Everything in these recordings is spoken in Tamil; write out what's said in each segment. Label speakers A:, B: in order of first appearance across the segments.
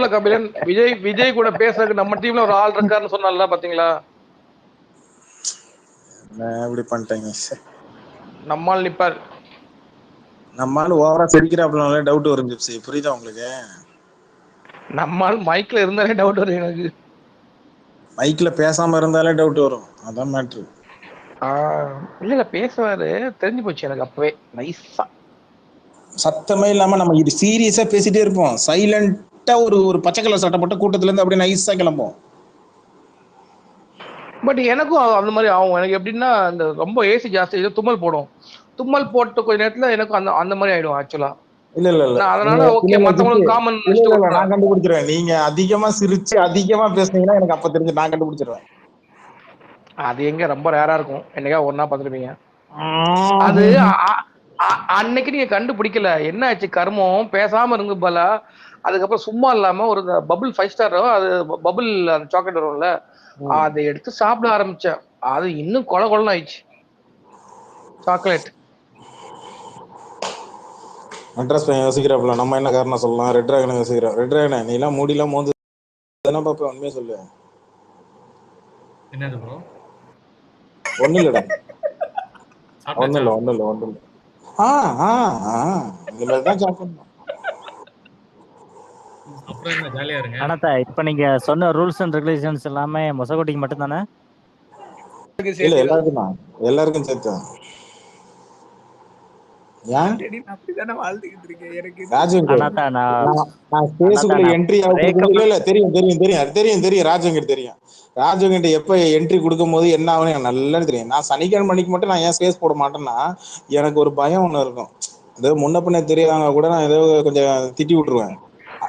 A: டீம்ல கபிலன் விஜய் கூட பேசுறதுக்கு நம்ம டீம்ல ஒரு ஆள் இருக்காருன்னு சொன்னால பாத்தீங்களா?
B: இப்படி பண்ணிட்டேங்க.
A: நம்மால் நிப்பார்.
B: நம்மால ஓவரா சிரிக்கிறாப்ல டவுட் வரும் ஜிப்சி. புரியுதா உங்களுக்கு?
A: நம்மால் மைக்ல இருந்தாலே டவுட் வரும் எனக்கு.
B: மைக்ல பேசாம இருந்தாலே டவுட் வரும். அதான் மேட்ரு.
A: இல்ல பேசுவாரு, தெரிஞ்சு போச்சு எனக்கு அப்பவே நைஸா.
B: சத்தமே இல்லாம நம்ம இது சீரியஸா பேசிட்டே இருப்போம். சைலண்டா ஒரு பச்சை கலர் சட்டை போட்ட கூட்டத்துல இருந்து அப்படியே நைஸா கிளம்பும்.
A: பட் எனக்கும் அந்த மாதிரி ஆகும். எனக்கு எப்படின்னா இந்த ரொம்ப ஏசி ஜாஸ்தி தும்மல் போடும். தும்மல் போட்டு கொஞ்ச நேரத்துல எனக்கும் அந்த மாதிரி ஆயிடும் ஆக்சுவலா.
B: இல்ல
A: அதனால ஓகே, மத்தவங்களுக்கு காமன்.
B: நான் கண்டுபிடிச்சிருவேன். நீங்க அதிகமா சிரிச்சு அதிகமா பேசுனீங்கன்னா எனக்கு அப்ப தெரிஞ்சு நான் கண்டுபிடிச்சிருவேன்.
A: அது எங்க ரொம்ப ரேரா இருக்கும். என்னைக்கா ஒன்னா பாத்துருப்பீங்க. அது அன்னைக்கு நீங்க கண்டுபிடிக்கல, என்ன ஆச்சு கர்மம், பேசாம இருந்து பலா. அதுக்கப்புறம் சும்மா இல்லாம ஒரு பபுள் 5 ஸ்டார் அது பபுள் அந்த சாக்லேட் வரும்ல, அதை எடுத்து சாப்பிட ஆரம்பிச்சேன். அது இன்னும் கொல கொலன்னு ஆயிடுச்சு சாக்லேட்.
B: அட்ரஸ் யோசிக்கிறப்பல நம்ம என்ன காரணம் சொல்லலாம்? ரெட் டிராகன் யோசிக்கிறோம். ரெட் டிராகன் நீ எல்லாம் மூடிலாம் மோந்து பாப்பா, உண்மையே சொல்லு.
C: என்னது ப்ரோ?
B: ஒண்ணு இல்லடா, ஒண்ணு இல்ல. இந்த மாதிரி தான் சாப்பிடணும்.
C: அப்புறம் என்ன ஜாலியா இருங்க.
D: ஆனா இப்ப நீங்க சொன்ன ரூல்ஸ் அண்ட் ரெகுலேஷன்ஸ் எல்லாமே மொசகுட்டிக்கு மட்டும் தானே?
B: இல்ல எல்லாருக்கும் சேர்த்து. ராஜவங்கிட்ட எப்ப என்ட்ரி கொடுக்கும் போது என்ன ஆகும் எனக்கு நல்லா தெரியும். நான் சனிக்கிழமை மணிக்கு மட்டும் நான் ஏன் ஸ்பேஸ் போட மாட்டேன்னா எனக்கு ஒரு பயம் ஒண்ணு இருக்கும். அது முன்ன பின்ன தெரியாதவங்க கூட நான் ஏதோ கொஞ்சம் திட்டி விட்டுருவேன்,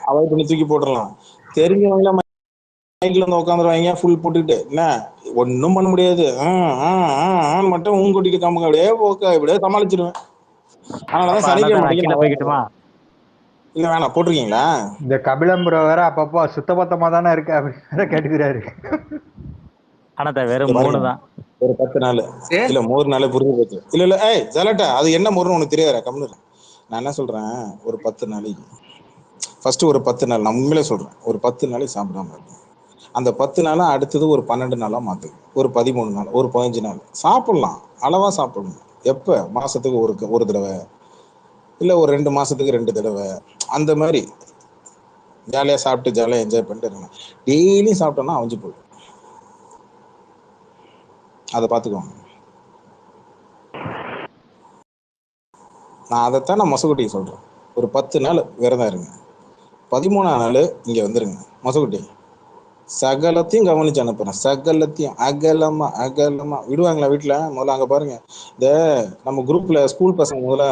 B: அவாய்ட் பண்ணி தூக்கி போட்டுடலாம். தெரிஞ்சவங்கள மைக்ல இருந்து உட்காந்துருவாங்க ஃபுல் போட்டுக்கிட்டு, என்ன ஒன்னும் பண்ண முடியாது மட்டும் கூட்டிட்டு காமுங்க, அப்படியே போக்க இப்படியே சமாளிச்சிருவேன். அதனாலதான் சனிக்கிழமை போய்கிட்டுமா. இல்ல வேணாம் போட்டிருக்கீங்களா?
E: இந்த கபிலம்புர வேற அப்பப்போ சுத்தபத்தமா தானே இருக்கு அப்படின்னு கேட்டுக்கிறாரு.
D: ஆனா வெறும் 3 தான்,
B: ஒரு 10 நாள் இல்ல 3 நாள் புரிஞ்சு போச்சு. இல்ல ஏய் ஜலட்டா, அது என்ன முறைன்னு உனக்கு தெரியாதா? கம்முனு நான் என்ன சொல்றேன், ஒரு 10 நாளைக்கு ஃபர்ஸ்ட் ஒரு 10 நாள் நான் உண்மையிலே சொல்றேன், ஒரு 10 நாளைக்கு சாப்பிடாம இருக்கும். அந்த 10 நாளா அடுத்தது ஒரு 12 நாளா மாத்து, ஒரு 13 நாள், ஒரு 15 நாள் சாப்பிடலாம். அளவா சாப்பிடணும். எப்ப? மாசத்துக்கு ஒரு தடவை, இல்ல ஒரு 2 மாசத்துக்கு 2 தடவை. அந்த மாதிரி ஜாலியா சாப்பிட்டு ஜாலியா என்ஜாய் பண்ணிட்டு இருக்கணும். டெய்லி சாப்பிட்டோம்னா அவிஞ்சு போயிடும். அதை பார்த்துக்கோங்க. நான் அதைத்தான் நான் மொசகுட்டிக்கு சொல்றேன். ஒரு 10 நாள் விரதம் இருங்க, 13ஆம் நாள் இங்க வந்துருங்க. மொசகுட்டி சகலத்தையும் கவனிச்சு அனுப்புறேன். சகலத்தையும் அகலமா விடுவாங்களா வீட்டுல? முதல்ல அங்க பாருங்க, இந்த நம்ம குரூப்ல ஸ்கூல் பசங்க முதல்ல,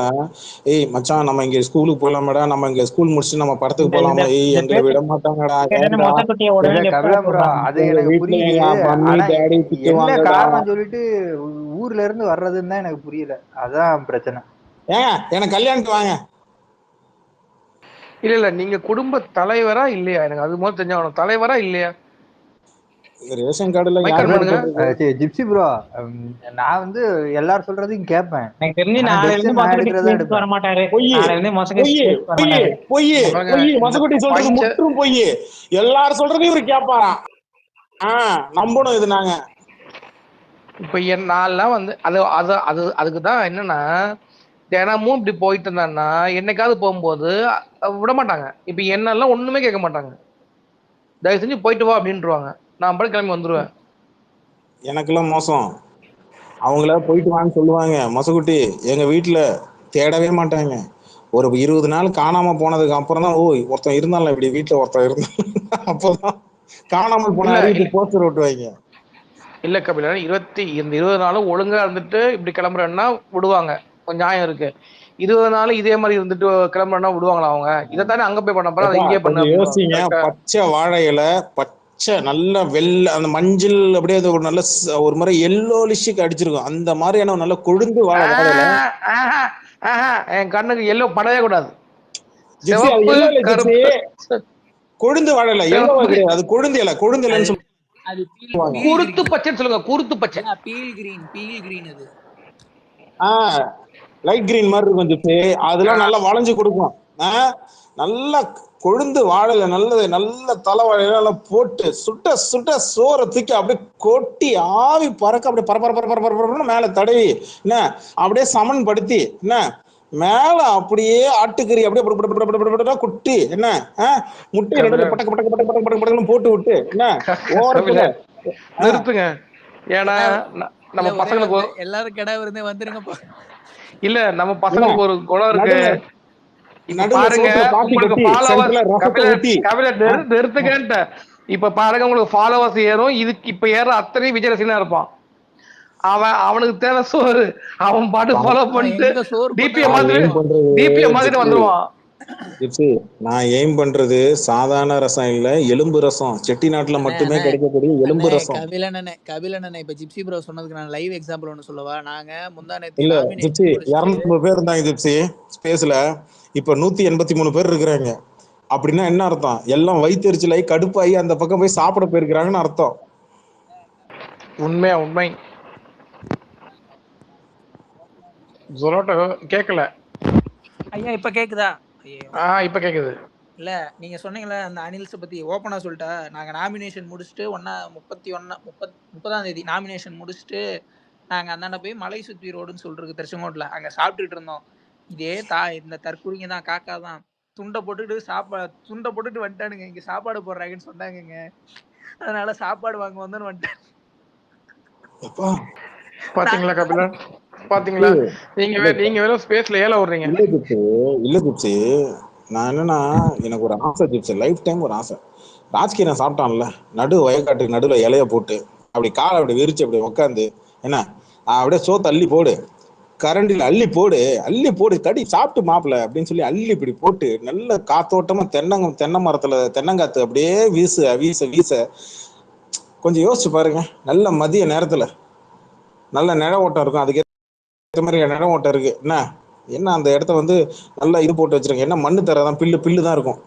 B: ஏய் மச்சான் நம்ம இங்க ஸ்கூலுக்கு போலாமடா, நம்ம இங்க ஸ்கூல் முடிச்சுட்டு நம்ம படத்துக்கு போலாமா, ஏய் எங்களை விட மாட்டாங்கடா.
E: அது எனக்கு புரியுது, என்ன காரணம் சொல்லிட்டு ஊர்ல இருந்து வர்றதுன்னு தான் எனக்கு புரியல. அதான் பிரச்சனை.
B: எனக்கு கல்யாணத்துக்கு வாங்க.
A: இல்ல நீங்க குடும்ப தலைவரா இல்லையா? எனக்கு அது முதல்ல தெரிஞ்சவனும் தலைவரா இல்லையா?
B: ரேஷன் கார்டுல
E: ஜிப்சி ப்ரோ, நான் வந்து எல்லாரும் சொல்றதையும் கேட்பேன்.
F: எனக்கு தெரிஞ்சு நாளைல இருந்து மொசகுட்டி வர மாட்டாரு. நாளைல இருந்து மொசகுட்டி வர மாட்டாரு.
B: மொசகுட்டி சொல்றது முற்றும் பொய். எல்லாரும் சொல்றதையும் இவரு கேட்பாராம். நம்பணும் இது. நாங்க
A: இப்ப நான்லாம் வந்து அதுக்கு தான் என்னன்னா, தினமும் இப்படி போயிட்டு இருந்தான்னா என்னைக்காவது போகும்போது விட மாட்டாங்க. இப்ப என்னெல்லாம் ஒண்ணுமே கேட்க மாட்டாங்க, தயவு செஞ்சு போயிட்டு வா அப்படின்ட்டுருவாங்க. நான் படம் கிளம்பி வந்துருவேன்.
B: எனக்கெல்லாம் மோசம். அவங்கள போயிட்டு வான்னு சொல்லுவாங்க. மொசகுட்டி எங்க வீட்டுல தேடவே மாட்டாங்க. ஒரு 20 நாள் காணாம போனதுக்கு அப்புறம் தான், ஓ ஒருத்தன் இருந்தாலும் இப்படி வீட்டுல ஒருத்தன் இருந்தான், அப்பதான் காணாமல் போன போஸ்டர் ஓட்டுவாங்க.
A: இல்ல கபில, இந்த 20 நாளும் ஒழுங்கா இருந்துட்டு இப்படி கிளம்புறேன்னா விடுவாங்க, கொஞ்சம் நியாயம் இருக்கு. 20 நாள் இதே மாதிரி இருந்துட்டு கிளம்புறேன்னா விடுவாங்களா அவங்க? இதைத்தானே அங்க போய் பண்ண போறோம், இங்கே பண்ண.
B: யோசிங்க, பச்சை வாழை இலை, பச்சை நல்ல வெள்ளை, அந்த மஞ்சள் அப்படியே ஒரு நல்ல ஒரு மாதிரி எல்லோலிஷுக்கு அடிச்சிருக்கும். அந்த மாதிரியான நல்ல கொழுந்து வாழை இலை.
A: என் கண்ணுக்கு எல்லோ படவே கூடாது.
B: கொழுந்து வாழை இலை, எல்லோ கிடையாது, அது கொழுந்து இலை. கொழுந்து இலைன்னு சொல்லுவாங்க.
A: குருத்து பச்சைன்னு சொல்லுங்க, குருத்து பச்சை.
G: பீல் கிரீன் அது.
B: லைட் கிரீன் மாதிரி இருக்கும். அதெல்லாம் நல்லா வளைஞ்சு கொடுக்கும். நல்லா கொழுந்து வாழையில நல்ல தலைவாழையில போட்டு சுட்ட சுட்ட சோறை தூக்கி அப்படியே கொட்டி ஆவி பறக்க அப்படியே பரபரன்னு மேல தடவி என்ன அப்படியே சமன் படுத்தி என்ன மேல அப்படியே ஆட்டுக்கறி அப்படியே குட்டி என்ன முட்டை நடுவில் பட்டக்கு பட்டக்கு பட்டக்கு பட்டக்கு பட்டக்கு பட்டக்குன்னு போட்டு விட்டு என்ன ஓரத்துல
A: நிறுத்துங்க. ஏன்னா நம்ம பசங்களுக்கு
G: எல்லாரும் கிடா விருந்தே வந்துருங்கப்பா.
A: இல்ல நம்ம பசங்களுக்கு ஒரு குணம் இருக்கு. பாருங்க உங்களுக்கு நிறுத்துக்கன்ட்ட இப்ப பாருங்க உங்களுக்கு ஃபாலோவர்ஸ் ஏறும். இதுக்கு இப்ப ஏற அத்தனை விஜய் ரசிகனா இருப்பான். அவனுக்கு தேவை சோறு. அவன் பாட்டு ஃபாலோ பண்ணிட்டு டிபிஎம் மாதிரி வந்துருவான்.
B: நான் எய்ம் பண்றது சாதாரண ரசம் இல்ல, எலும்பு ரசம். செட்டிநாட்டுல மட்டுமே கிடைக்கக்கூடிய எலும்பு ரசம்.
G: கபிலண்ணே இப்ப ஜிப்சி ப்ரோ சொன்னதுக்கு நான் லைவ் எக்ஸாம்பிள் ஒன்னு சொல்லவா? நாங்க
B: இல்ல ஜிப்சி 200 பேர் இருந்தாங்க ஜிப்சி ஸ்பேஸ்ல. இப்ப 183 பேர் இருக்கிறாங்க. அப்படின்னா என்ன அர்த்தம்? எல்லாம் வயிற்றுச்சலாகி கடுப்பாகி அந்த பக்கம் போய் சாப்பிட போயிருக்கிறாங்கன்னு அர்த்தம்.
A: உண்மை ஜொரோட்டோ கேட்கல
G: ஐயா. இப்ப கேக்குதா?
A: இப்ப கேக்குது.
G: இல்ல நீங்க சொன்னீங்கல்ல அந்த அனில்ஸ் பத்தி ஓப்பனா சொல்லிட்டா. நாங்க நாமினேஷன் முடிச்சுட்டு 30ஆம் தேதி நாமினேஷன் முடிச்சுட்டு நாங்க அந்தாண்ட போய் மலை சுத்தி ரோடுன்னு சொல்லிருக்கு திருச்செங்கோட்ல. அங்க சாப்பிட்டுட்டு இருந்தோம். இதே இந்த தற்குறிங்க தான், காக்கா தான் துண்டை போட்டுட்டு வந்துட்டானுங்க. இங்க சாப்பாடு போடுறாங்கன்னு சொன்னாங்க. அதனால சாப்பாடு வாங்க வந்தோன்னு வந்துட்டேன்.
A: பாத்தீங்களா கபிலன், பாத்தீங்களா? நீங்க வேற ஸ்பேஸ்ல ஏல விடுறீங்க.
B: இல்ல ஜிப்சி, நான் என்னன்னா எனக்கு ஒரு ஆசை ஜிப்சி, லைஃப் டைம் ஒரு ஆசை. ராஜ்கீரன் சாப்பிட்டான்ல, வயக்காட்டுக்கு நடுவில் இலைய போட்டு அப்படி காலை அப்படி விரிச்சு அப்படி உட்காந்து என்ன அப்படியே சோத்து அள்ளி போடு, கரண்டில் அள்ளி போடு கடி சாப்பிட்டு மாப்பிள்ள அப்படின்னு சொல்லி அள்ளி இப்படி போட்டு நல்ல காத்தோட்டமா தென்னை மரத்துல தென்னங்காத்து அப்படியே வீச கொஞ்சம் யோசிச்சு பாருங்க. நல்ல மதிய நேரத்துல நல்ல நிழ ஓட்டம் இருக்கும். அதுக்கு ஏற்ற மாதிரி நிழ ஓட்டம் இருக்கு. என்ன அந்த இடத்த வந்து நல்லா இது போட்டு வச்சிருக்கேன். என்ன மண்ணு தரதான் பில்லு தான் இருக்கும்.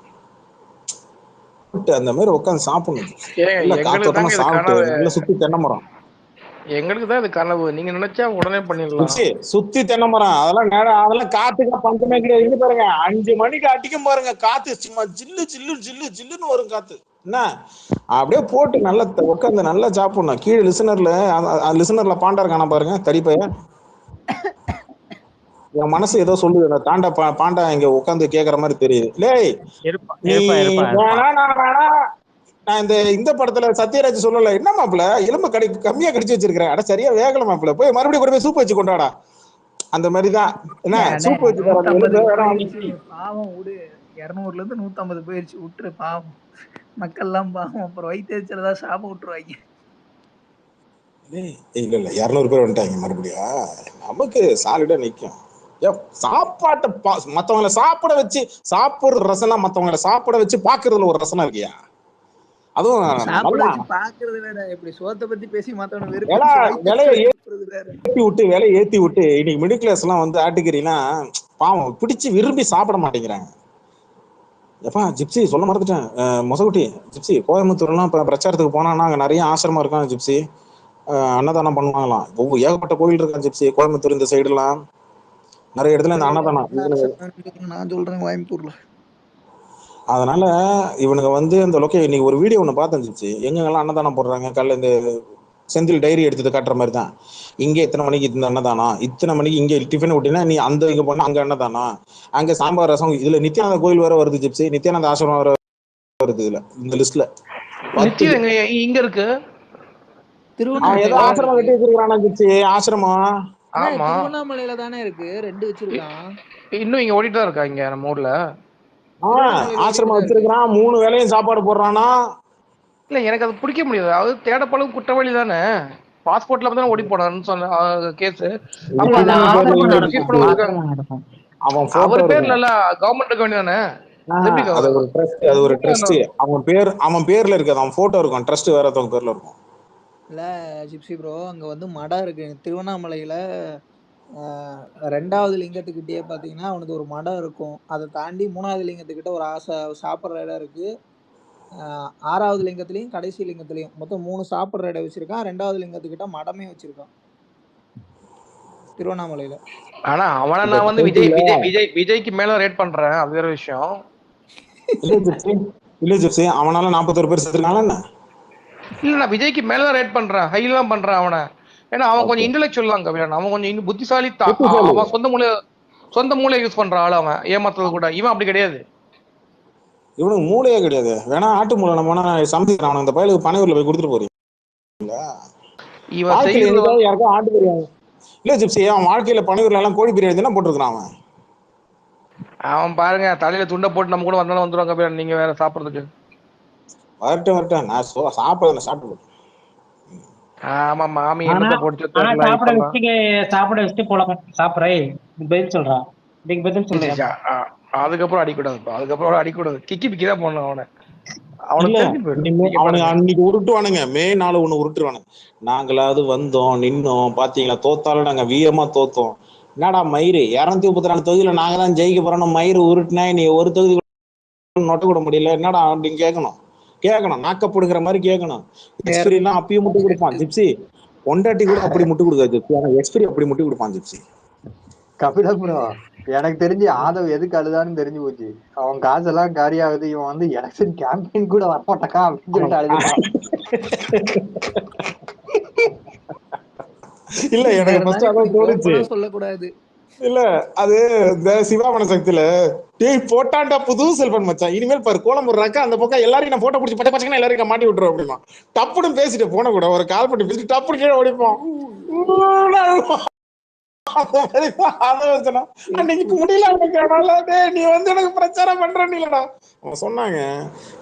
B: அந்த மாதிரி உட்காந்து சாப்பிடணும். காத்தோட்டமா சாப்பிட்டு நல்ல சுத்தி தென்னை மரம்.
A: எங்களுக்கு தான் இது கனவு. நீங்க நினைச்சா உடனே பண்ணிடலாம்.
B: சுத்தி தென்னை மரம் அதெல்லாம் காத்துக்கு பஞ்சமே கிடையாது. பாருங்க 5 மணிக்கு அடிக்கும் பாருங்க காத்து, சும்மா ஜில்லுன்னு வரும் காத்து. என்ன அப்படியே போட்டு நல்லா உட்காந்து நல்லா சாப்பிடணும். கீழே லிசனர்ல பாண்டா இருக்கானா பாருங்க, தடிப்பைய. என் மனசு ஏதோ சொல்லுது, பாண்டா இங்க உட்காந்து கேக்குற மாதிரி தெரியுது. நான் இந்த படத்துல சத்யராஜ் சொல்லல, என்ன மாப்பிள்ள எலும்பு கம்மியா கடிச்சு வச்சிருக்கிறேன், அட சரியா வேகல மாப்பிள்ள, போய் மறுபடியும் கூட போய் சூப் வச்சு கொண்டாடா. அந்த மாதிரிதான் என்ன சூப் வச்சு
G: பாவம் விடு. 200ல இருந்து 150 போயிருச்சு, விட்டுரு பாவம். மக்கள் எல்லாம் பாவம். அப்புறம் வயிற்றுச்சலதான் சாப்பிட விட்டுருவாங்க.
B: இல்ல 200 பேர் வந்துட்டாங்க மறுபடியும். நமக்கு சாலிடா நிக்கும். சாப்பாட்டை மத்தவங்களை சாப்பிட வச்சு சாப்பிடுற ரசனா, மத்தவங்களை சாப்பிட வச்சு பாக்குறதுல ஒரு ரசனா இருக்கியா? அதுவும் விலையை ஏத்தி விட்டு இன்னைக்கு மிடில் கிளாஸ் எல்லாம் வந்து ஆட்டுக்கறிலாம் பாவம் பிடிச்சு விரும்பி சாப்பிட மாட்டேங்கிறாங்க. எப்பா ஜிப்சி சொல்ல மறந்துட்டேன், மொசகுட்டி ஜிப்சி, கோயம்புத்தூர்லாம் இப்ப பிரச்சாரத்துக்கு போனான்னா அங்க நிறைய ஆசிரமம் இருக்காங்க ஜிப்சி. அன்னதானம் பண்ணுவாங்களாம். ஏகப்பட்ட கோவில் இருக்காங்க ஜிப்சி. கோயம்புத்தூர் இந்த சைடு எல்லாம் நிறைய இடத்துல இந்த அன்னதானம்
G: நான் சொல்றேன் கோயம்புத்தூர்ல.
B: அதனால இவனுங்க வந்து இந்த இன்னைக்கு ஒரு வீடியோ ஒண்ணு பார்த்துருந்துச்சு. எங்கெல்லாம் அன்னதானம் போடுறாங்க, காலைல இந்த செந்தில் டைரி எடுத்து காட்டுற மாதிரி தான். இங்கே இத்தனை மணிக்கு இந்த அன்னதானம், இத்தனை மணிக்கு இங்கே டிஃபன் விட்டினா நீ அந்த இங்க போனா அங்க அன்னதானம், அங்க சாம்பார் ரசம். இதுல நித்யானந்த கோயில் வேற வருது ஜிப்சி, நித்யானந்த ஆசிரமம் வேற வருது இதுல, இந்த லிஸ்ட்ல.
A: இங்க இருக்கு
B: ஏதோ ஆசிரமம் கட்டி வச்சிருக்கானா ஜிப்சி, ஆசிரமம்.
G: திருவண்ணாமலையில தானே இருக்கு, 2 வச்சிருக்கான்.
A: இன்னும் இங்க ஓடிட்டு தான் இருக்கா இங்க நம்ம ஊர்ல.
B: ஆசிரமம் வச்சிருக்கான், 3 வேளையும் சாப்பாடு போடுறானா.
A: இல்ல எனக்கு அது பிடிக்க முடியாது. அது தேடப்படும் குற்றவாளி தானே, பாஸ்போர்ட்ல தான் ஓடி போனான்னு சொன்ன கேஸ். அவர் பேர்ல இல்ல கவர்மெண்ட்டுக்கு வேண்டியதானே.
B: அது ஒரு ட்ரஸ்ட், அவன் பேர்ல இருக்காது, அவன் போட்டோ இருக்கும். ட்ரஸ்ட் வேற ஒருத்தவங்க பேர்ல இருக்கும்.
G: இல்ல ஜிப்சி ப்ரோ, அங்க வந்து மடம் இருக்கு திருவண்ணாமலையில. 2வது லிங்கத்துக்கிட்டே பாத்தீங்கன்னா அவனுக்கு ஒரு மடம் இருக்கும். அதை தாண்டி 3வது லிங்கத்துக்கிட்ட ஒரு சாப்பிட்ற இடம் இருக்கு. 6வது லிங்கத்திலையும் கடைசி லிங்கத்திலையும் மொத்தம் 3 சாப்பிட்ற இடம் வச்சிருக்கான். 2வது லிங்கத்துக்கிட்ட மடமே வச்சிருக்கான் திருவண்ணாமலையில.
A: ஆனா அவனை நான் வந்து விஜய்க்கு மேல ரேட் பண்றேன், அது வேற விஷயம்.
B: இல்ல ஜிப்சி அவனால 41 பேர் செத்துருக்காங்களா என்ன?
A: இல்ல நான் விஜய்க்கு மேலதான் ரேட் பண்றேன், ஹைலாம் பண்றேன் அவனை. ஏன்னா அவன் கொஞ்சம் இன்டெலெக்சுவல் தான் கவியான், அவன் கொஞ்சம் இன்னும் புத்திசாலி. அவன் சொந்த மூளை யூஸ் பண்ற ஆளு அவன், ஏமாத்துறது கூட. இவன் அப்படி கிடையாது.
B: இவனுக்கு மூளையே கிடையாது. வேணா ஆட்டு மூளை நம்ம சமைக்கிறான். அவன் அந்த பயலுக்கு பனையூர்ல போய் கொடுத்துட்டு போறீங்க.
A: இவன்
B: வாழ்க்கையில
A: செய்யறது
B: என்னைக்காவது யாருக்கும் ஆட்டு பிரியாணி இல்ல ஜிப்சி, அவன் வாழ்க்கையில பனையூர்ல எல்லாம் கோழி பிரியாணி தானே போட்டிருக்கான் அவன்.
A: அவன் பாருங்க தலையில துண்டை போட்டு நம்ம கூட வந்தாலும் வந்துருவாங்க கவியான், நீங்க வேற சாப்பிடுறதுக்கு.
B: வரட்டும் நான் சாப்பிட்டு.
A: ஆமா மாமி
F: ஆனா
A: என்னத்தை போட்டு
F: ஆனா
A: தெரியல இப்பெல்லாம்.
F: சாப்பிட வச்சுட்டு போலாம் சாப்பிட்றேன். பதில் சொல்றான், இதுக்கு பதில் சொல்றேன்.
A: அதுக்கப்புறம் அடிக்கூடாது, அதுக்கப்புறம் அடிக்கூடாது. கிக்கி பிக்கி தான் போடணும் அவனை. அவனுக்கு தெரிஞ்சு போயிடும்.
B: அவனுக்கு அன்னைக்கு உருட்டுவானுங்க, மே 4 ஒண்ணு உருட்டுவானுங்க. நாங்களாவது வந்தோம் நின்னோம் பாத்தீங்களா, தோத்தாலும் நாங்க வீரமா தோத்தோம். என்னடா மயிறு 234 தொகுதியில நாங்க தான் ஜெயிக்க போறோம், மயிறு உருட்டுனா நீ ஒரு தொகுதி நொட்ட கூட முடியல என்னடா அப்படின்னு கேட்கணும் நாக்கப்படுகிற மாதிரி கேட்கணும். எக்ஸ்பீரியன்ஸ் அப்பயும் முட்டு கொடுப்பான் ஜிப்சி. பொண்டாட்டி கூட அப்படி முட்டு கொடுக்காது ஜிப்சி, ஆனா எக்ஸ்பீரியன் அப்படி முட்டு கொடுப்பான் ஜிப்சி.
E: கபிலபுரம் எனக்கு தெரிஞ்சு ஆதவ் எதுக்கு அழுதான்னு தெரிஞ்சு போச்சு. அவன் காசெல்லாம் காரியாகுது, இவன் வந்து எலெக்ஷன் கேம்பெயின் கூட வரமாட்டான் அப்படின்னு சொல்லிட்டு அழுதுட்டான்.
B: இல்ல எனக்கு ஃபர்ஸ்ட் அதான் தோணுச்சு.
G: சொல்லக்கூடாது
B: இல்ல அது இந்த சிவாமன சக்தியில டேய் போட்டான்டா புது செல்பன் மச்சான், இனிமேல் பாரு கோலம் போடுறாக்க அந்த பக்கம் எல்லாரையும் நான் போட்டோ பிடிச்சி பச்சை எல்லாரையும் நான் மாட்டி விட்டுருவோம் அப்படிமா. டப்புன்னு பேசிட்டு போன கூட ஒரு கால் பண்ணி பேசிட்டு டப்புன்னு கீழே ஓடிப்போம். அன்னைக்கு முடியல நீ வந்து எனக்கு பிரச்சாரம் பண்றேன்னு இல்லடா அவன் சொன்னாங்க.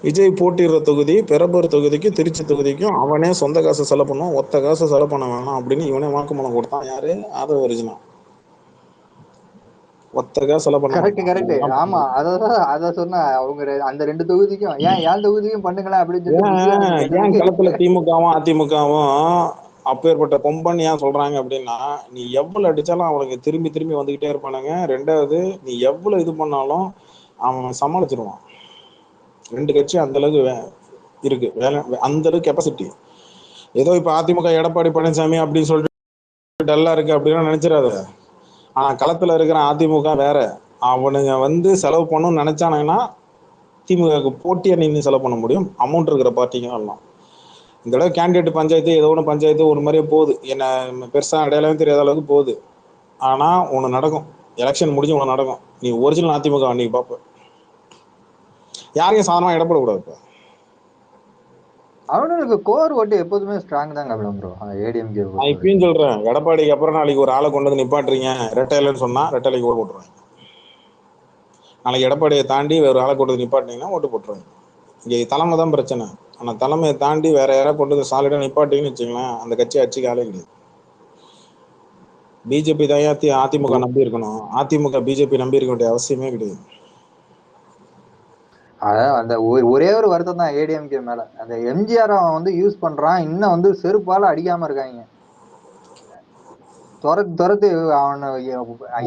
B: விஜய் போட்டிடுற தொகுதி பெரம்பூர் தொகுதிக்கும் திருச்சி தொகுதிக்கும் அவனே சொந்த காசை செலவு பண்ணுவான், ஒத்த காசை செலவு பண்ண வேணாம் அப்படின்னு இவனே வாக்குமூலம் கொடுத்தான். யாரு? ஆதவ ஒரிஜினல். ஒத்தகா செலவு பண்ண
E: கரெக்ட். ஆமா அத சொன்ன அவங்க அந்த 2 தொகுதிக்கும் ஏன் தொகுதிக்கும் பண்ணுங்களேன் அப்படின்னு சொல்லி.
B: ஏன் களத்துல திமுகவும் அதிமுகவும் அப்பேற்பட்ட கொம்பன் ஏன் சொல்றாங்க அப்படின்னா, நீ எவ்வளவு அடிச்சாலும் அவனுக்கு திரும்பி திரும்பி வந்துகிட்டே இருப்பானுங்க. ரெண்டாவது நீ எவ்வளவு இது பண்ணாலும் அவன் சமாளிச்சிருவான். 2 கட்சி அந்த அளவுக்கு இருக்கு வேலை, அந்த அளவுக்கு கெப்பாசிட்டி. ஏதோ இப்ப அதிமுக எடப்பாடி பழனிசாமி அப்படின்னு சொல்லிட்டு டல்லா இருக்கு அப்படின்னு நினைச்சிடாத. ஆனா களத்துல இருக்கிற அதிமுக வேற. அவனுங்க வந்து செலவு பண்ணணும்னு நினைச்சானுங்கன்னா திமுக போட்டியா நின்று செலவு பண்ண முடியும், அமௌண்ட் இருக்கிற பார்ட்டிங்க எல்லாம். இந்த தடவை கேண்டிடேட் பஞ்சாயத்து ஏதோ ஒன்று பஞ்சாயத்து ஒரு மாதிரியே போகுது, என்ன பெருசா அடையாளமே தெரியாத அளவுக்கு போகுது. ஆனா ஒண்ணு நடக்கும், எலெக்ஷன் முடிஞ்சு ஒண்ணு நடக்கும். நீ ஒரிஜினல் அதிமுக அன்னைக்கு பார்ப்ப. யாரையும் சாதனமா இடப்படக்கூடாது. இப்ப
E: அவனுக்கு கோர் ஓட்டு எப்போதுமே ஸ்ட்ராங் தான் கபிலம் ப்ரோ. ஏடிஎம்கே
B: நான் இப்பயும் சொல்றேன், எடப்பாடிக்கு அப்புறம் நாளைக்கு ஒரு ஆளை கொண்டு வந்து நிப்பாட்டுறீங்க ரெட்டையிலன்னு சொன்னா ரெட்டைலைக்கு ஓட்டு போட்டுருவாங்க. நாளைக்கு எடப்பாடியை தாண்டி வேற ஆளை கொண்டு வந்து நிப்பாட்டினீங்கன்னா ஓட்டு போட்டுருவாங்க. இங்கே தலைமை தான் பிரச்சனை. ஆனா தலைமையை தாண்டி வேற யாராவது கொண்டு வந்து சாலிடா நிப்பாட்டிங்கன்னு வச்சுங்களேன், அந்த கட்சி ஆட்சிக்கு ஆளே கிடையாது. பிஜேபி தான் அதிமுக நம்பி இருக்கணும், அதிமுக பிஜேபி நம்பி இருக்க வேண்டிய அவசியமே கிடையாது.
E: அந்த ஒரே ஒரு வருத்தம் தான் ஏடிஎம்கே மேல, அந்த எம்ஜிஆர் அவன் வந்து யூஸ் பண்றான், இன்னும் வந்து செருப்பால அடிக்காம இருக்காங்க. துரத்து அவனை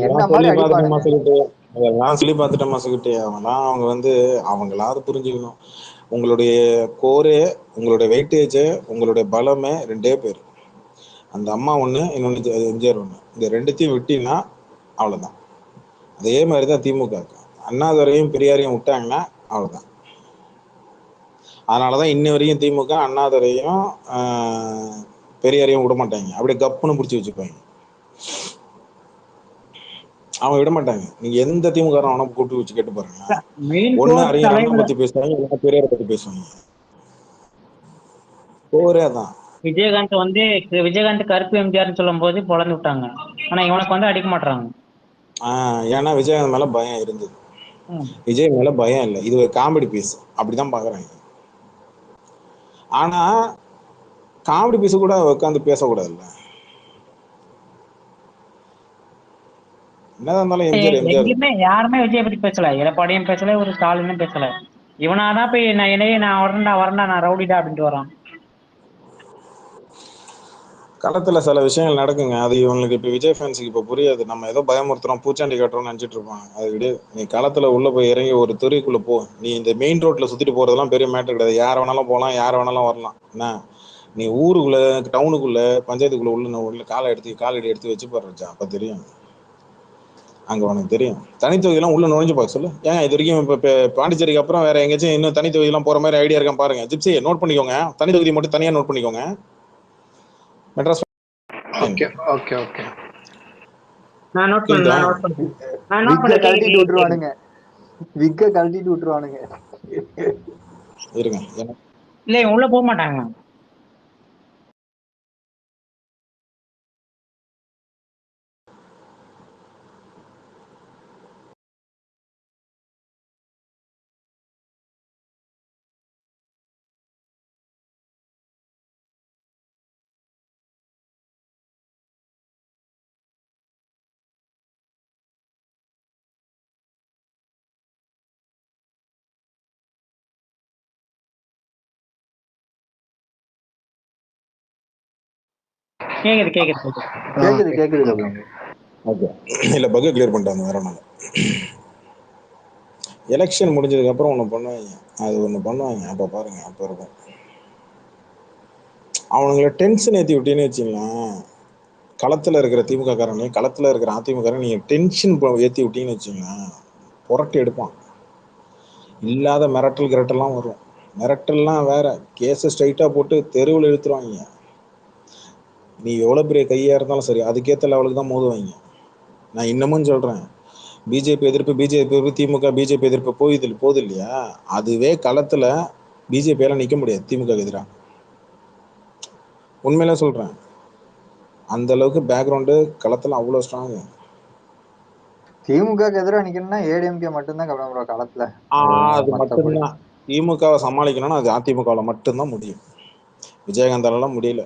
E: என்ன மாதிரி அடிப்பானுங்க.
B: அதெல்லாம் சொல்லி பார்த்துட்டேன் மாசுக்கிட்டே. அவங்களாம் அவங்க வந்து அவங்களாவது புரிஞ்சுக்கணும். உங்களுடைய கோரே, உங்களுடைய வெயிட்டேஜ், உங்களுடைய பலமே 2 பேர். அந்த அம்மா ஒண்ணு, இன்னொன்னு எம்ஜிஆர் ஒண்ணு. இந்த 2த்தையும் விட்டீங்கன்னா அவ்வளவுதான். அதே மாதிரிதான் திமுக. அண்ணாதுரையும் பெரியாரையும் விட்டாங்கன்னா அவ்வளவுதான். அதனாலதான் இன்ன வரையும் திமுக அண்ணாதுரையும் பெரியாரையும் விட மாட்டாங்க, அப்படியே கப்புன்னு பிடிச்சி வச்சுப்பாங்க. அவங்க விட மாட்டாங்க. நீங்க எந்த திமுக அவனை கூட்டு வச்சு கேட்டு பாருங்க, ஒண்ணு அறிஞர் அண்ணா பத்தி பேசுவாங்க, இல்லைன்னா பெரியாரை பத்தி பேசுவாங்க. ஒரே தான்.
F: விஜயகாந்த் கருப்பு எம்ஜிஆர்னு சொல்லும் போது பொழந்து விட்டாங்க. ஆனா இவனுக்கு வந்து அடிக்க மாட்டாங்க.
B: ஏன்னா விஜயகாந்த் மேல பயம் இருந்தது, விஜய் மேல பயம் இல்லை. இது ஒரு காமெடி பீஸ் அப்படிதான் பாக்குறாங்க. ஆனா காமெடி பீஸ் கூட உட்காந்து பேசக்கூடாது இல்ல. என்னதான் இருந்தாலும்
F: எங்கேயுமே யாருமே விஜய் பத்தி பேசல, எடப்பாடியும் பேசல, ஒரு ஸ்டாலினும் பேசல. இவனாதான் போய் நான் வரேன்டா நான் ரவுடிடா அப்படின்ட்டு வரான்.
B: களத்துல சில விஷயங்கள் நடக்குங்க, அது இவங்களுக்கு இப்ப விஜய் ஃபேன்ஸுக்கு இப்ப புரியாது. நம்ம ஏதோ பயமுறுத்துறோம், பூச்சாண்டி காட்டுறோம்னு நினைச்சிட்டு இருப்பாங்க. அது கிடையாது. நீ களத்துல உள்ள போய் இறங்கி ஒரு துறைக்குள்ள போ. நீ இந்த மெயின் ரோட்ல சுத்திட்டு போறதெல்லாம் பெரிய மேட்டர் கிடையாது. யார் வேணாலும் போகலாம், யார் வேணாலும் வரலாம். என்ன நீ ஊருக்குள்ள டவுனுக்குள்ள பஞ்சாயத்துக்குள்ள உள்ள காலடி எடுத்து வச்சு பாருச்சா அப்ப தெரியும். அங்க உனக்கு தெரியும். தனித்தொகுதியெல்லாம் உள்ள நுழைஞ்சு பார்க்க சொல்லு. ஏன் இது வரைக்கும் இப்போ பாண்டிச்சேரிக்கு அப்புறம் வேற எங்கேயாச்சும் இன்னும் தனித்தொகுதியெல்லாம் போற மாதிரி ஐடியா இருக்கான்னு பாருங்க. ஜிப்சி நோட் பண்ணிக்கோங்க, தனித்தொகுதி மட்டும் தனியா நோட் பண்ணிக்கோங்க. மெட்ராஸ்
A: ஓகே ஓகே ஓகே
F: நான் நோட்
B: கேக்குதா?
E: விக்க கழட்டிட்டு
F: பண்ணேன்.
E: விட்டுருவானுங்க, விக்க கழட்டிட்டு விட்டுருவானுங்க.
B: இருங்க.
F: இல்ல உள்ள போக மாட்டாங்க. கேக்குது கேக்குது
E: கேக்குது கேக்குது கபிலன்.
B: ஓகே, இல்ல பக் கிளியர் பண்ணிட்டாங்க, வேற ஒன்றும். எலெக்ஷன் முடிஞ்சதுக்கு அப்புறம் ஒன்று பண்ணுவாங்க, அது ஒன்று பண்ணுவாங்க, அப்போ பாருங்க, அப்போ இருக்கும். அவனுங்களை டென்ஷன் ஏற்றி விட்டீங்கன்னு வச்சுக்கலாம், களத்தில் இருக்கிற திமுக காரனையும் களத்தில் இருக்கிற அதிமுக நீங்கள் டென்ஷன் ஏற்றி விட்டீங்கன்னு வச்சுக்கலாம், புரட்டி எடுப்பான். இல்லாத மிரட்டல் கிரட்டெல்லாம் வரும். மிரட்டல்லாம் வேற, கேஸை ஸ்ட்ரைட்டாக போட்டு தெருவில் இழுத்துருவாங்க. நீ எவ்வளோ பெரிய கையாக இருந்தாலும் சரி, அதுக்கேற்ற லெவலுக்கு தான் மோதுவாங்க. நான் இன்னமும் சொல்கிறேன், பிஜேபி எதிர்ப்பு திமுக பிஜேபி எதிர்ப்பு போகுது இல்லையா, அதுவே களத்தில் பிஜேபியால் நிற்க முடியாது திமுக எதிராக. உண்மையில சொல்கிறேன், அந்த அளவுக்கு பேக்ரவுண்டு களத்தில் அவ்வளோ ஸ்ட்ராங்கு.
E: திமுக எதிராக நிக்கணும்னா ஏடிஎம்கே மட்டும்தான் கபிலன் ப்ரோ களத்துல.
B: அது மட்டும்தான். திமுகவை சமாளிக்கணும்னா அது அதிமுகவில் மட்டும்தான் முடியும். விஜயகாந்தாலெல்லாம் முடியல.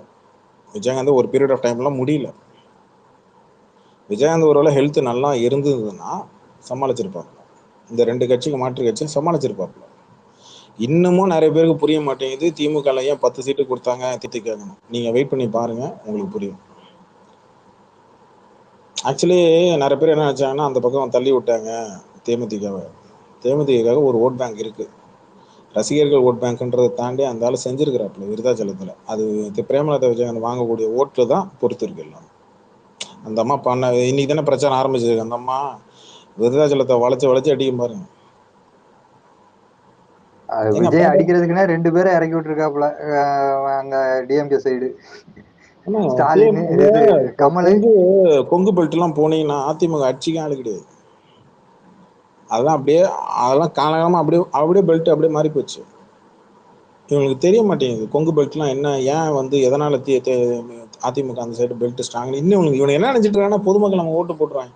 B: விஜயகாந்த் ஒரு பீரியட் ஆஃப் டைம்லாம் முடியல. விஜயகாந்த் ஒருவேளை ஹெல்த் நல்லா இருந்ததுன்னா சமாளிச்சிருப்பாப்புல. இந்த ரெண்டு கட்சிக்கு மாற்று கட்சி சமாளிச்சிருப்பாப்புல. இன்னமும் நிறைய பேருக்கு புரிய மாட்டேங்குது, திமுக ஏன் 10 சீட்டு கொடுத்தாங்க திட்டி கேட்கணும். நீங்க வெயிட் பண்ணி பாருங்க, உங்களுக்கு புரியும். ஆக்சுவலி நிறைய பேர் என்ன நினைச்சாங்கன்னா, அந்த பக்கம் தள்ளி விட்டாங்க தேமுதிகவை. தேமுதிகாக ஒரு ஓட் பேங்க் இருக்கு, ரசிகர்கள் ஓட் பேங்க்ன்றதை தாண்டி அந்த ஆள் செஞ்சிருக்கிறாப்புல விருதாச்சலத்தில். அது பிரேமலதா விஜயகாந்த் வாங்கக்கூடிய ஓட்டு தான் பொறுத்து இருக்கு எல்லாம். அந்த அம்மா பண்ண இன்னைக்கு தானே பிரச்சாரம் ஆரம்பிச்சிருக்கு. அந்த அம்மா விருதாச்சலத்தை வளைச்சு அடிக்கும் பாருங்க.
E: விஜய் அடிக்கிறதுக்குன்னா 2 பேரை இறக்கி விட்டுருக்காப்புல அங்க DMK side. Stalin Kamal.
B: Kongu belt எல்லாம் போனீங்கன்னா அதிமுக அடிச்சுக்க ஆளு கிடையாது. அதெல்லாம் காலகாலமா அப்படியே பெல்ட் அப்படியே மாறி போச்சு. இவங்களுக்கு தெரிய மாட்டேங்குது கொங்கு பெல்ட்லாம் என்ன, ஏன் எதனால அதிமுக அந்த சைடு பெல்ட் ஸ்ட்ராங். இன்னும் இவங்க என்ன நினைச்சிட்டு இருக்காங்கன்னா, பொதுமக்கள் நம்ம ஓட்டு போட்டுருவாங்க.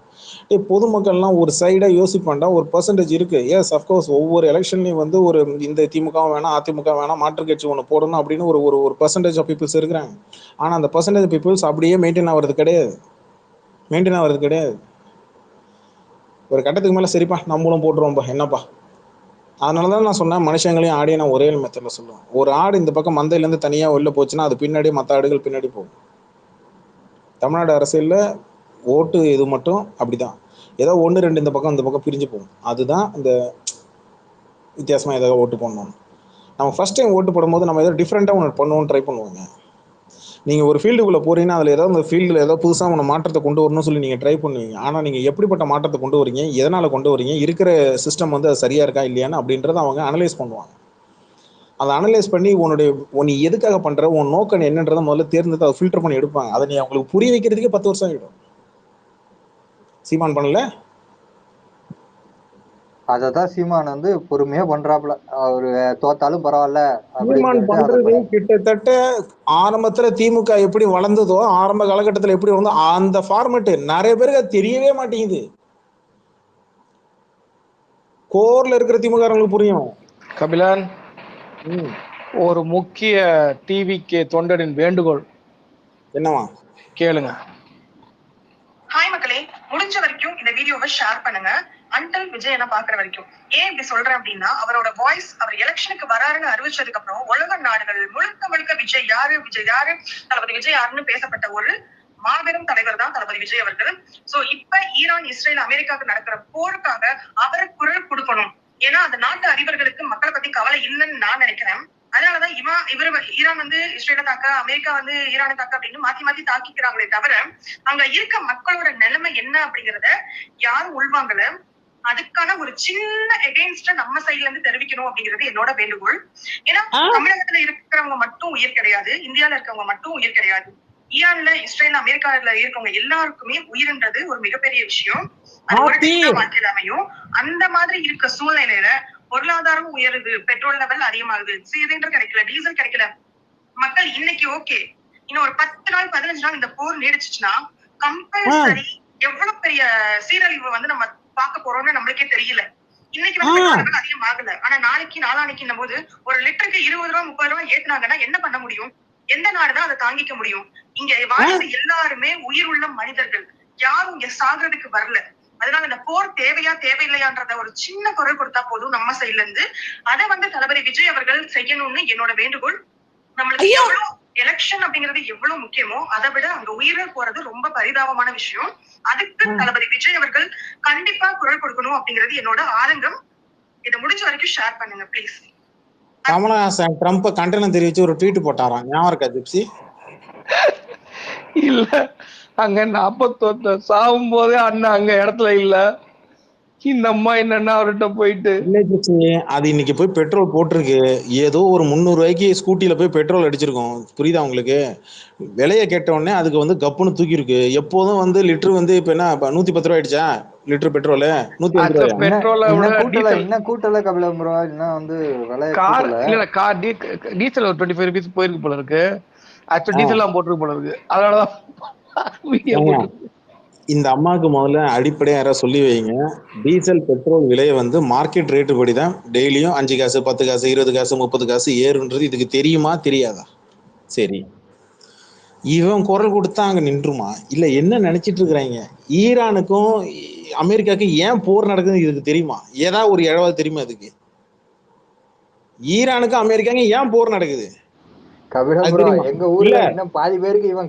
B: பொதுமக்கள்லாம் ஒரு சைடா யோசிப்பாண்டா, ஒரு பெர்சன்டேஜ் இருக்கு. எஸ் அஃப்கோர்ஸ் ஒவ்வொரு எலெக்ஷன்லையும் ஒரு இந்த திமுகவும் வேணாம் அதிமுக வேணாம் மாற்று கட்சி ஒன்று போடணும் அப்படின்னு ஒரு பெர்சன்டேஜ் ஆஃப் பீப்புள்ஸ் இருக்கிறாங்க. ஆனா அந்த பெர்சன்டேஜ் பீப்புள்ஸ் அப்படியே மெயின்டைன் ஆகிறது கிடையாது. ஒரு கட்டத்துக்கு மேல சரிப்பா நம்மளும் போட்டுருவோம்பா என்னப்பா. அதனாலதான் நான் சொன்னேன், மனுஷங்களையும் ஆடியை நான் ஒரே மெத்தட்ல சொல்லுவேன். ஒரு ஆடு இந்த பக்கம் மந்தையிலேருந்து தனியா வெளில போச்சுன்னா அது பின்னாடி மற்ற ஆடுகள் பின்னாடி போகும். தமிழ்நாடு அரசியல்ல ஓட்டு இது மட்டும் அப்படிதான், ஏதோ 1-2 இந்த பக்கம் பிரிஞ்சு போகும். அதுதான் இந்த வித்தியாசமா ஏதாவது ஓட்டு போடணும். நம்ம ஃபர்ஸ்ட் டைம் ஓட்டு போடும்போது நம்ம ஏதோ டிஃப்ரெண்டா ஒன்று பண்ணுவோம்னு ட்ரை பண்ணுவாங்க. நீங்க ஒரு ஃபீல்டுக்குள்ள போறீங்கன்னா அதுல ஏதாவது அந்த ஃபீல்டுல ஏதோ புதுசா ஒன்று மாற்றத்தை கொண்டு வரணும்னு சொல்லி நீங்க ட்ரை பண்ணுவீங்க. ஆனா நீங்க எப்படிப்பட்ட மாற்றத்தை கொண்டு வரீங்க, எதனால கொண்டு வரீங்க, இருக்கிற சிஸ்டம் அது சரியா இருக்கா இல்லையான்னு அப்படின்றத அவங்க அனலைஸ் பண்ணுவாங்க. அதை அனலைஸ் பண்ணி நீ எதுக்காக பண்ற, உன் நோக்கம் என்னன்றதை முதல்ல தேர்ந்தெடுத்து அதை ஃபில்டர் பண்ணி எடுப்பாங்க. அதை நீ அவங்களுக்கு புரிய வைக்கிறதுக்கே 10 வருஷம் ஆகிடும். சீமான் பண்ணல,
E: அததான் சீமான் பொறுமையா பண்றாப்புல. அவரு தோத்தாலும் பரவாயில்ல
B: சீமான் பண்றது கிட்டத்தட்ட ஆரம்பத்துல திமுக எப்படி வளர்ந்ததோ, ஆரம்ப காலகட்டத்தில் எப்படி வந்தோ அந்த ஃபார்மேட் நிறைய பேருக்கு அது தெரியவே மாட்டேங்குது. கோர்ல இருக்கிற திமுக புரியும்.
A: கபிலன், ஒரு முக்கிய டிவிக்கு தொண்டரின் வேண்டுகோள்
B: என்னவா
A: கேளுங்க.
C: ஹாய் மக்களே, முடிஞ்ச வரைக்கும் இந்த வீடியோவை ஷேர் பண்ணுங்க. அன்டில் விஜய் பாக்குற வரைக்கும். ஏன் இப்படி சொல்றேன் அப்படின்னா, அவரோட வாய்ஸ் அவர் எலெக்ஷனுக்கு வராருன்னு அறிவிச்சதுக்கு அப்புறம் உலக நாடுகள் முழுக்க விஜய் யாரு தளபதி விஜய் யாருன்னு பேசப்பட்ட ஒரு மாபெரும் தலைவர் தான் தளபதி விஜய் அவர்கள். சோ இப்ப ஈரான் இஸ்ரேல் அமெரிக்காவுக்கு நடக்கிற போருக்காக அவரை குரல் கொடுக்கணும். ஏன்னா அந்த நாட்டு அதிபர்களுக்கு மக்களை பத்தி கவலை இல்லைன்னு நான் நினைக்கிறேன். அதனாலதான் இவர் ஈரான் வந்து இஸ்ரேலை தாக்க, அமெரிக்கா வந்து ஈரானை தாக்க அப்படின்னு மாத்தி மாத்தி தாக்கிக்கிறாங்களே தவிர அங்க இருக்க மக்களோட நிலைமை என்ன அப்படிங்கறத யாரும் உள்வாங்கல. அதுக்கான ஒரு சின்ன எகெயின்ஸ்ட நம்ம சைட்ல இருந்து தெரிவிக்கணும் அப்படிங்கிறது என்னோட வேண்டுகோள். ஏன்னா தமிழகத்துல இருக்கிறவங்க மட்டும் உயிர் கிடையாது, இந்தியால இருக்கவங்க மட்டும் உயிர் கிடையாது. ஈரான்ல, இஸ்ரேல், அமெரிக்கால இருக்கவங்க எல்லாருக்குமே உயிர்ன்றது ஒரு மிகப்பெரிய விஷயம். அது ஒரு வாழ்க்கையில அமையும். அந்த மாதிரி இருக்க சூழ்நிலையில பொருளாதாரம் உயருது, பெட்ரோல் லெவல் அதிகமாகுது, சிலிண்டர் கிடைக்கல, டீசல் கிடைக்கல. மக்கள் இன்னைக்கு ஓகே, இன்னும் ஒரு 10 நாள் 15 நாள் இந்த போர் நீடிச்சுச்சுன்னா கம்பல்சரி எவ்வளவு பெரிய சீரழிவு வந்து நம்ம பார்க்க போறோம்னு நம்மளுக்கே தெரியல. இன்னைக்கு வந்து பெட்ரோல் லெவல் அதிகமாகல, ஆனா நாளைக்கு நாளானைக்கு போது ஒரு லிட்டருக்கு 20 ரூபா 30 ரூபாய் ஏத்துனாங்கன்னா என்ன பண்ண முடியும்? எந்த நாடுதான் அதை தாங்கிக்க முடியும்? இங்க வாழ்றது எல்லாருமே உயிர் உள்ள மனிதர்கள், யாரும் இங்க சாகிறதுக்கு வரல. அதனால இந்த போர் தேவையா தேவையில்லையான்றத ஒரு சின்ன குரல் கொடுத்தா போதும் நம்ம சைட்ல இருந்து. அதை வந்து தளபதி விஜய் அவர்கள் செய்யணும்னு என்னோட வேண்டுகோள். நம்மளுக்கு எவ்வளவு எலெக்ஷன் அப்படிங்கிறது எவ்வளவு முக்கியமோ அதை விட அங்க உயிரை போறது ரொம்ப பரிதாபமான விஷயம். அதுக்கு தளபதி விஜய் அவர்கள் கண்டிப்பா குரல் கொடுக்கணும் அப்படிங்கிறது என்னோட ஆதங்கம். இதை முடிஞ்ச வரைக்கும் ஷேர் பண்ணுங்க ப்ளீஸ்.
B: கமலஹாசன் ட்ரம்ப் கண்டனம் தெரிவிச்சு ஒரு ட்வீட் போட்டாராம், ஞாபகம் இருக்கா ஜிப்சி?
A: இல்ல, அங்க 41 சாகும் போதே அண்ணன் அங்க இடத்துல இல்ல. இந்த அம்மா என்னன்னா அவர்கிட்ட போயிட்டு
B: இல்ல ஜிப்சி, அது இன்னைக்கு போய் பெட்ரோல் போட்டிருக்கு. ஏதோ ஒரு 300 ரூபாய்க்கு ஸ்கூட்டில போய் பெட்ரோல் அடிச்சிருக்கோம், புரியுதா உங்களுக்கு? விலையை கேட்ட உடனே அதுக்கு வந்து கப்புன்னு தூக்கி இருக்கு. எப்போதும் வந்து லிட்டர் வந்து இப்ப என்ன 110 ரூபாய் ஆயிடுச்சா லிட்டர் பெட்ரோல்? 105 ரூபாயா?
A: பெட்ரோலை விட
E: என்ன கூட்டல கபிலம் ப்ரோ, என்ன வந்து விலை
A: கார் இல்ல, கார் டீசல் ஒரு 25 rupees போயிருக்கு போல இருக்கு. ஆக்சுவலி டீசல் எல்லாம் போட்டிருக்கு போல இருக்கு. அதனாலதான்
B: இந்த அம்மாவுக்கு முதல்ல அடிப்படையா யாராவது சொல்லி வைங்க, டீசல் பெட்ரோல் விலையை வந்து மார்க்கெட் ரேட்டு படிதான் டெய்லியும் 5 காசு 10 காசு 20 காசு 30 காசு ஏறுன்றது இதுக்கு தெரியுமா தெரியாதா? சரி, இவன் குரல் கொடுத்தா அங்க நின்றுமா? இல்ல என்ன நினைச்சிட்டு இருக்கிறாங்க? ஈரானுக்கும் அமெரிக்காவுக்கும் ஏன் போர் நடக்குதுன்னு இதுக்கு தெரியுமா? ஏதாவது ஒரு இழவாது தெரியுமா இதுக்கு? ஈரானுக்கும் அமெரிக்காவுக்கும் ஏன் போர் நடக்குது?
E: எங்க ஊர்ல இன்னும் பாதி பேருக்கு இவன்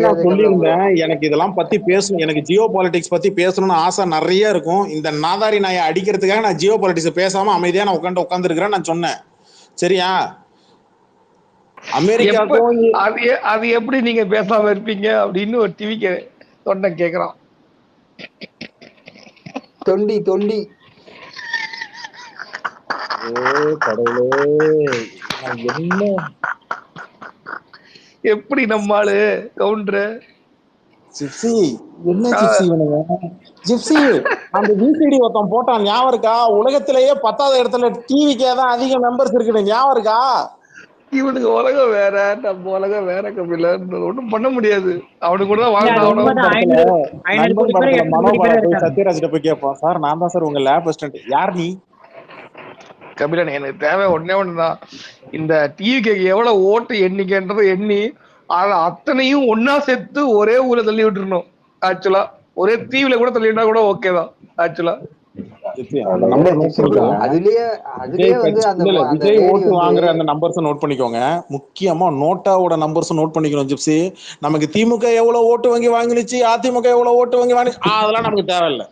B: நான் சொல்லியிருந்தேன், எனக்கு இதெல்லாம் பத்தி பேசணும், எனக்கு ஜியோ பாலிடிக்ஸ் பத்தி பேசணும்னு ஆசை நிறைய இருக்கும். இந்த நாதாரி நாயை அடிக்கிறதுக்காக நான் ஜியோ பாலிடிக்ஸ் பேசாம அமைதியா நான் உட்கார்ந்து இருக்கிறேன் நான் சொன்னேன். சரியா? அமெரிக்காவுக்கும்
A: அது எப்படி நீங்க பேசாம இருப்பீங்க அப்படின்னு ஒரு டிவி தொண்டை கேக்குறான்.
E: தொண்டி தொண்டி
B: என்ன
A: எப்படி நம்மாளு கவுண்டரு
B: ஜிப்சி, என்ன ஜிப்சி இவனுங்க? ஜிப்சி, அந்த விசிடி ஒருத்தன் போட்டான் ஞாபகம் இருக்கா? உலகத்திலேயே 10வது இடத்துல டிவிக்கே தான் அதிக மெம்பர்ஸ் இருக்குன்னு ஞாபகம் இருக்கா?
A: இவனுக்கு உலகம் வேற, நம்ம உலகம் வேற. கபில ஒண்ணும் பண்ண முடியாது. அவனுக்கு கூட
B: மனோபால போய் சத்யராஜ்கிட்ட போய் கேட்பான், சார் நான் தான் சார் உங்க லேப் அசிஸ்டன்ட். யார் நீ?
A: கபிலன், எனக்கு தேவை ஒன்னே ஒண்ணுதான், இந்த டிவிக்கு எவ்வளவு ஓட்டு எண்ணிக்கைன்றதை எண்ணி அதை அத்தனையும் ஒன்னா சேர்த்து ஒரே ஊர்ல தள்ளி விட்டுருணும். ஆக்சுவலா ஒரே தீவுல கூட தள்ளி விட்டா கூட ஓகேதான். ஆக்சுவலா
B: விஜய் ஓட்டு வாங்குற அந்த நம்பர்ஸ் நோட் பண்ணிக்கோங்க. முக்கியமா நோட்டாவோட நம்பர்ஸ் நோட் பண்ணிக்கணும் ஜிப்சி. நமக்கு திமுக எவ்வளவு ஓட்டு வங்கி வாங்கினுச்சு, அதிமுக எவ்வளவு ஓட்டு வங்கி வாங்கி, அதெல்லாம் நமக்கு தேவையில்லை.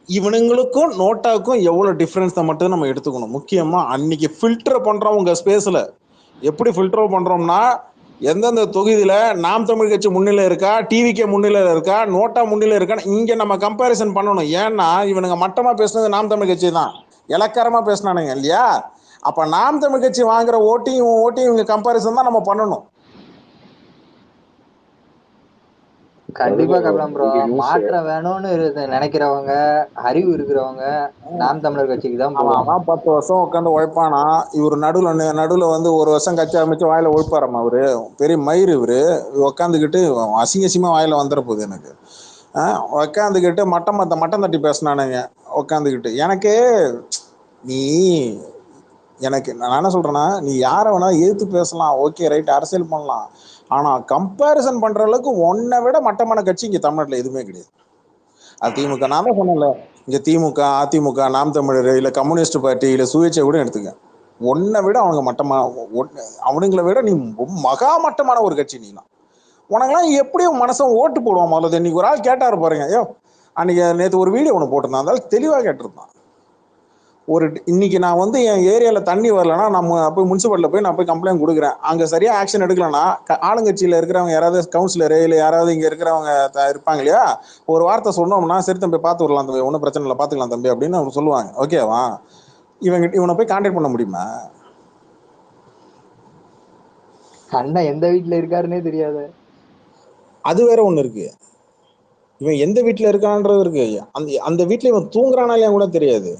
B: இவனுங்களுக்கும் நோட்டாவுக்கும் எவ்வளவு டிஃபரன்ஸ் மட்டும் நம்ம எடுத்துக்கணும். முக்கியமா அன்னைக்கு ஃபில்டர் பண்றோம் உங்க ஸ்பேஸ்ல. எப்படி ஃபில்டர் பண்றோம்னா, எந்தெந்த தொகுதியில நாம் தமிழ் கட்சி முன்னிலை இருக்கா, டிவிக்கே முன்னிலை இருக்கா, நோட்டா முன்னிலை இருக்கான்னு இங்க நம்ம கம்பேரிசன் பண்ணணும். ஏன்னா இவனுங்க மட்டமா பேசுனது நாம் தமிழ் கட்சி தான், இலக்காரமா பேசினானுங்க இல்லையா? அப்ப நாம் தமிழ் கட்சி வாங்குற ஓட்டையும் இவங்க கம்பேரிசன் தான் நம்ம பண்ணணும்.
E: கண்டிப்பா கபிலம் ப்ரோ, மாற்றம் வேணும்னு நினைக்கிறவங்க, அறிவு இருக்கிறவங்க நாம் தமிழர் கட்சிக்கு தான் போவாங்க.
B: 10 வருஷம் உட்காந்து உழைப்பானா. இவரு நடுவுல வந்து 1 வருஷம் கட்சி அமைச்சு வாயில உழைப்பாராமா. அவரு பெரிய மயிர். இவரு உக்காந்துக்கிட்டு அசிங்கசியமா வாயில வந்துட போகுது எனக்கு. உக்காந்துக்கிட்டு மட்டம் தட்டி பேசினானுங்க உக்காந்துக்கிட்டு. நான் என்ன சொல்றேன்னா, நீ யாரை வேணா எதிர்த்து பேசலாம், ஓகே ரைட், அரசியல் பண்ணலாம். ஆனா கம்பேரிசன் பண்ற அளவுக்கு ஒன்னை விட மட்டமான கட்சி இங்க தமிழ்நாட்டுல எதுவுமே கிடையாது. அது திமுக. நான் தான் சொன்னேன்ல, இங்க திமுக, அதிமுக, நாம் தமிழர், இல்ல கம்யூனிஸ்ட் பார்ட்டி, இல்ல சுயேட்சை கூட எடுத்துக்க, ஒன்னை விட அவங்க அவனுங்களை விட நீ மகா மட்டமான ஒரு கட்சி. நீனா உனக்கெல்லாம் எப்படியும் மனசன் ஓட்டு போடுவான். முதல்ல இன்னைக்கு ஒரு ஆள் கேட்டாரு பாருங்க, ஐயோ அன்னைக்கு நேற்று ஒரு வீடியோ ஒன்று போட்டிருந்தான், அதனால தெளிவாக கேட்டிருந்தான், இன்னைக்கு நான் வந்து என் ஏரியால தண்ணி வரலன்னா நம்ம போய் முனிசிபாலிட்டியில போய் நான் போய் கம்ப்ளைண்ட் கொடுக்குறேன். அங்க சரியா ஆக்ஷன் எடுக்கலன்னா ஆளுங்கட்சியில இருக்கிறவங்க யாராவது கவுன்சிலரு இல்ல யாராவது இங்க இருக்கிறவங்க இருப்பாங்க இல்லையா, ஒரு வார்த்தை சொன்னோம்னா சரி தம்பி பார்த்து விடலாம் தம்பி, ஒன்றும் பிரச்சனை இல்லை பார்த்துக்கலாம் தம்பி அப்படின்னு அவங்க சொல்லுவாங்க. ஓகேவா? இவனை போய் கான்டாக்ட் பண்ண முடியுமா?
E: அண்ணன் எந்த வீட்டுல இருக்காருன்னே தெரியாது.
B: அது வேற ஒண்ணு இருக்கு. இவன் எந்த வீட்டுல இருக்கான்றது இருக்கு. அந்த வீட்டுல இவன் தூங்குறானாலே கூட தெரியாது.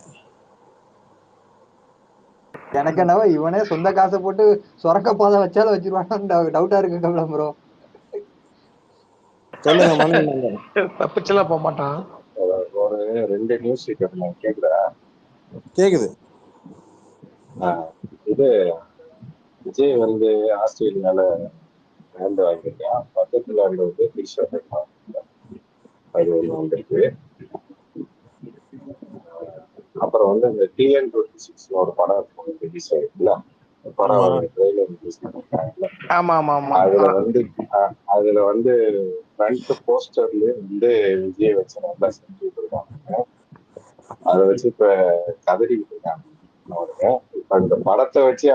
E: எனக்கு என்னவோ இவனே சொந்த காசை போட்டு சொரக்க பாதை வச்சாலும் வச்சிருவானு டவுட்டா இருக்கு கமலம் ப்ரோ.
B: சொல்லுங்க மணி.
A: தப்பிச்செல்லாம் போக மாட்டான்.
H: ஒரு 2 நியூஸ் கேக்குதா?
B: கேக்குது.
H: இது விஜய் வந்து ஆஸ்திரேலியால லேண்ட் வாங்கிருக்கான். பக்கத்துல அங்க வந்து ஃபிஷ் அது ஒண்ணு வந்திருக்கு. அப்புறம் வந்து இந்த TN26 ஒரு படம் ரிலீஸ் ஆயிருக்குல்ல, படம் ட்ரெய்லர் ரிலீஸ் பண்ணிருக்காங்கல்ல.
A: ஆமா ஆமா ஆமா.
H: அதுல வந்து ஃப்ரண்ட் போஸ்டர்ல வந்து விஜய் வச்சு நல்லா செஞ்சுட்டு இருக்காங்க. அதை வச்சு இப்ப கதறிக்கிட்டு இருக்காங்க. இப்ப இந்த படத்தை வச்சு